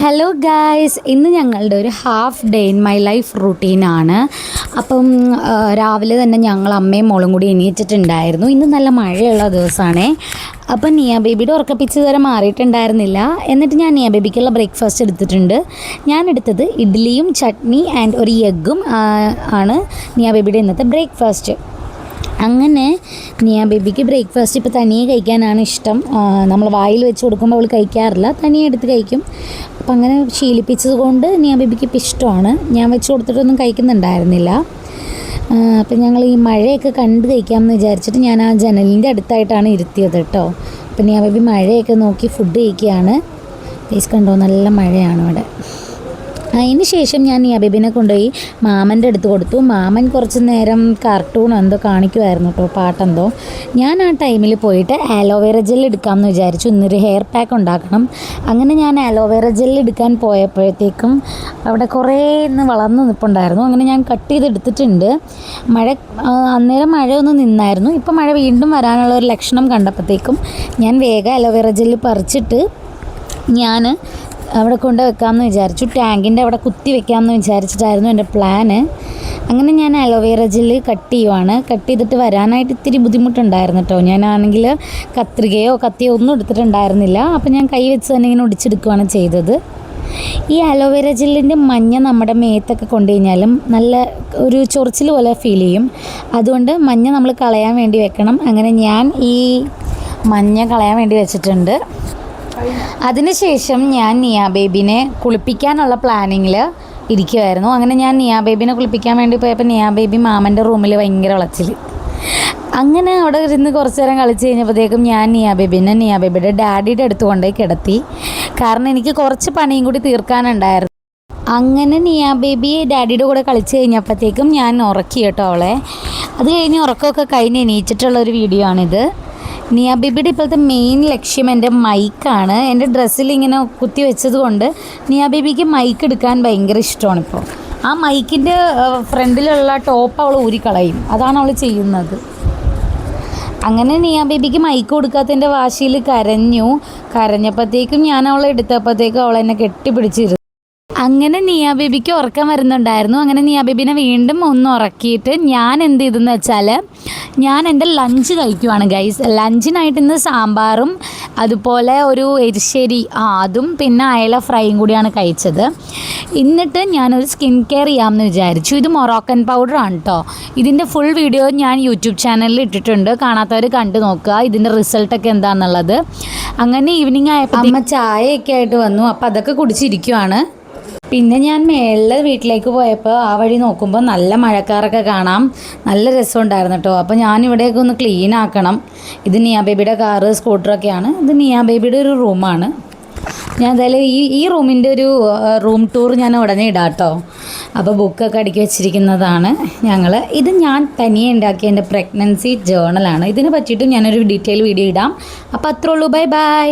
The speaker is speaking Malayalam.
ഹലോ ഗായ്സ്, ഇന്ന് ഞങ്ങളുടെ ഒരു half day in my life റൂട്ടീനാണ്. അപ്പം രാവിലെ തന്നെ ഞങ്ങൾ അമ്മയും മോളും കൂടി എണീറ്റിട്ടുണ്ടായിരുന്നു. ഇന്ന് നല്ല മഴയുള്ള ദിവസമാണേ. അപ്പം നിയ ബേബിയുടെ ഉറക്കപ്പിച്ച് ഇതുവരെ മാറിയിട്ടുണ്ടായിരുന്നില്ല. എന്നിട്ട് ഞാൻ നിയ ബേബിക്കുള്ള ബ്രേക്ക്ഫാസ്റ്റ് എടുത്തിട്ടുണ്ട്. ഞാൻ എടുത്തത് ഇഡ്ഡലിയും ചട്നി ആൻഡ് ഒരു എഗ്ഗും ആണ് നിയ ബേബിയുടെ ഇന്നത്തെ ബ്രേക്ക്ഫാസ്റ്റ്. അങ്ങനെ നിയ ബേബിക്ക് ബ്രേക്ക്ഫാസ്റ്റ് ഇപ്പോൾ തനിയെ കഴിക്കാനാണ് ഇഷ്ടം. നമ്മൾ വായിൽ വെച്ച് കൊടുക്കുമ്പോൾ അവൾ കഴിക്കാറില്ല, തനിയെ എടുത്ത് കഴിക്കും. അപ്പം അങ്ങനെ ശീലിപ്പിച്ചത് കൊണ്ട് നിയ ബേബിക്ക് ഇപ്പോൾ ഇഷ്ടമാണ്. ഞാൻ വെച്ച് കൊടുത്തിട്ടൊന്നും കഴിക്കുന്നുണ്ടായിരുന്നില്ല. അപ്പം ഞങ്ങൾ ഈ മഴയൊക്കെ കണ്ട് കഴിക്കാമെന്ന് വിചാരിച്ചിട്ട് ഞാൻ ആ ജനലിൻ്റെ അടുത്തായിട്ടാണ് ഇരുത്തിയത് കേട്ടോ. അപ്പം നിയ ബേബി മഴയൊക്കെ നോക്കി ഫുഡ് കഴിക്കുകയാണ്. പ്ലീസ് കണ്ടോ, നല്ല മഴയാണ് ഇവിടെ. അതിന് ശേഷം ഞാൻ നിയ ബേബിനെ കൊണ്ടുപോയി മാമൻ്റെ അടുത്ത് കൊടുത്തു. മാമൻ കുറച്ച് നേരം കാർട്ടൂൺ എന്തോ കാണിക്കുമായിരുന്നു കേട്ടോ, പാട്ടെന്തോ. ഞാൻ ആ ടൈമിൽ പോയിട്ട് ആലോവേറ ജെൽ എടുക്കാമെന്ന് വിചാരിച്ചു. ഇന്നൊരു ഹെയർ പാക്ക് ഉണ്ടാക്കണം. അങ്ങനെ ഞാൻ ആലോവേറ ജെൽ എടുക്കാൻ പോയപ്പോഴത്തേക്കും അവിടെ കുറേ ഇന്ന് വളർന്നു നിൽപ്പുണ്ടായിരുന്നു. അങ്ങനെ ഞാൻ കട്ട് ചെയ്തെടുത്തിട്ടുണ്ട്. അന്നേരം മഴയൊന്ന് നിന്നായിരുന്നു. ഇപ്പം മഴ വീണ്ടും വരാനുള്ള ഒരു ലക്ഷണം കണ്ടപ്പോഴത്തേക്കും ഞാൻ വേഗം ആലോവേറ ജെല്ല് പറിച്ചിട്ട് ഞാൻ അവിടെ കൊണ്ട് വെക്കാമെന്ന് വിചാരിച്ചു. ടാങ്കിൻ്റെ അവിടെ കുത്തി വെക്കാമെന്ന് വിചാരിച്ചിട്ടായിരുന്നു എൻ്റെ പ്ലാന്. അങ്ങനെ ഞാൻ അലോവേറ ജെല്ല് കട്ട് ചെയ്യുവാണ്. കട്ട് ചെയ്തിട്ട് വരാനായിട്ട് ഇത്തിരി ബുദ്ധിമുട്ടുണ്ടായിരുന്നു കേട്ടോ. ഞാനാണെങ്കിൽ കത്രികയോ കത്തിയോ ഒന്നും എടുത്തിട്ടുണ്ടായിരുന്നില്ല. അപ്പോൾ ഞാൻ കൈ വെച്ച് തന്നെ ഇങ്ങനെ ഒടിച്ചെടുക്കുകയാണ് ചെയ്തത്. ഈ അലോവേറ ജെല്ലിൻ്റെ മഞ്ഞ നമ്മുടെ മേത്തൊക്കെ കൊണ്ടു കഴിഞ്ഞാലും നല്ല ഒരു ചൊറിച്ചിൽ പോലെ ഫീൽ ചെയ്യും. അതുകൊണ്ട് മഞ്ഞ നമ്മൾ കളയാൻ വേണ്ടി വെക്കണം. അങ്ങനെ ഞാൻ ഈ മഞ്ഞ കളയാൻ വേണ്ടി വെച്ചിട്ടുണ്ട്. അതിനുശേഷം ഞാൻ നിയ ബേബിനെ കുളിപ്പിക്കാനുള്ള പ്ലാനിങ്ങിൽ ഇരിക്കുമായിരുന്നു. അങ്ങനെ ഞാൻ നിയ ബേബിനെ കുളിപ്പിക്കാൻ വേണ്ടി പോയപ്പോൾ നിയ ബേബി മാമൻ്റെ റൂമിൽ ഭയങ്കര വിളച്ചിൽ. അങ്ങനെ അവിടെ ഇരുന്ന് കുറച്ച് നേരം കളിച്ച് കഴിഞ്ഞപ്പോഴത്തേക്കും ഞാൻ നിയ ബേബിയുടെ ഡാഡിയുടെ അടുത്ത് കൊണ്ടുപോയി കിടത്തി. കാരണം എനിക്ക് കുറച്ച് പണിയും കൂടി തീർക്കാനുണ്ടായിരുന്നു. അങ്ങനെ നിയ ബേബി ഡാഡിയുടെ കൂടെ കളിച്ച് കഴിഞ്ഞപ്പോഴത്തേക്കും ഞാൻ ഉറക്കി കേട്ടോ അവളെ. അത് കഴിഞ്ഞ് ഉറക്കമൊക്കെ കഴിഞ്ഞ് എണീച്ചിട്ടുള്ളൊരു വീഡിയോ ആണിത്. നിയ ബേബിയുടെ ഇപ്പോഴത്തെ മെയിൻ ലക്ഷ്യം എൻ്റെ മൈക്കാണ്. എൻ്റെ ഡ്രസ്സിൽ ഇങ്ങനെ കുത്തി വെച്ചത് കൊണ്ട് നിയ ബേബിക്ക് മൈക്ക് എടുക്കാൻ ഭയങ്കര ഇഷ്ടമാണ്. ഇപ്പോൾ ആ മൈക്കിൻ്റെ ഫ്രണ്ടിലുള്ള ടോപ്പ് അവൾ ഊരിക്കളയും. അതാണ് അവൾ ചെയ്യുന്നത്. അങ്ങനെ നിയ ബേബിക്ക് മൈക്ക് കൊടുക്കാത്തതിൻ്റെ വാശിയിൽ കരഞ്ഞപ്പോഴത്തേക്കും ഞാൻ അവളെ എടുത്തപ്പോഴത്തേക്കും അവൾ എന്നെ കെട്ടിപ്പിടിച്ചിരുന്നു. അങ്ങനെ നിയ ബേബിക്ക് ഉറക്കം വരുന്നുണ്ടായിരുന്നു. അങ്ങനെ നിയ ബേബിനെ വീണ്ടും ഒന്ന് ഉറക്കിയിട്ട് ഞാൻ എന്ത് ചെയ്തെന്ന് വെച്ചാൽ ഞാൻ എൻ്റെ ലഞ്ച് കഴിക്കുവാണ് ഗൈസ്. ലഞ്ചിനായിട്ട് ഇന്ന് സാമ്പാറും അതുപോലെ ഒരു എരിശ്ശേരി അതും പിന്നെ അയല ഫ്രൈയും കൂടിയാണ് കഴിച്ചത്. എന്നിട്ട് ഞാനൊരു സ്കിൻ കെയർ ചെയ്യാമെന്ന് വിചാരിച്ചു. ഇത് മൊറോക്കൻ പൗഡറാണ് കേട്ടോ. ഇതിൻ്റെ ഫുൾ വീഡിയോ ഞാൻ യൂട്യൂബ് ചാനലിൽ ഇട്ടിട്ടുണ്ട്. കാണാത്തവർ കണ്ടു നോക്കുക ഇതിൻ്റെ റിസൾട്ടൊക്കെ എന്താണെന്നുള്ളത്. അങ്ങനെ ഈവനിങ് ആയപ്പോൾ അമ്മ ചായയൊക്കെ ആയിട്ട് വന്നു. അപ്പോൾ അതൊക്കെ കുടിച്ചിരിക്കുവാണ്. പിന്നെ ഞാൻ മേളിൽ വീട്ടിലേക്ക് പോയപ്പോൾ ആ വഴി നോക്കുമ്പോൾ നല്ല മഴക്കാറൊക്കെ കാണാം. നല്ല രസമുണ്ടായിരുന്നു കേട്ടോ. അപ്പോൾ ഞാനിവിടെയൊക്കെ ഒന്ന് ക്ലീൻ ആക്കണം. ഇത് നിയ ബേബിയുടെ കാറ് സ്കൂട്ടറൊക്കെയാണ്. ഇത് നിയ ബേബിയുടെ ഒരു റൂമാണ്. ഞാൻ എന്തായാലും ഈ റൂമിൻ്റെ ഒരു റൂം ടൂർ ഞാൻ ഉടനെ ഇടാം കേട്ടോ. അപ്പോൾ ബുക്കൊക്കെ അടുക്കി വെച്ചിരിക്കുന്നതാണ് ഇത് ഞാൻ തനിയെ ഉണ്ടാക്കിയ എൻ്റെ പ്രഗ്നൻസി ജേർണലാണ്. ഇതിനെ പറ്റിയിട്ടും ഞാനൊരു ഡീറ്റെയിൽ വീഡിയോ ഇടാം. അപ്പോൾ അത്രേ ഉള്ളൂ. Bye bye.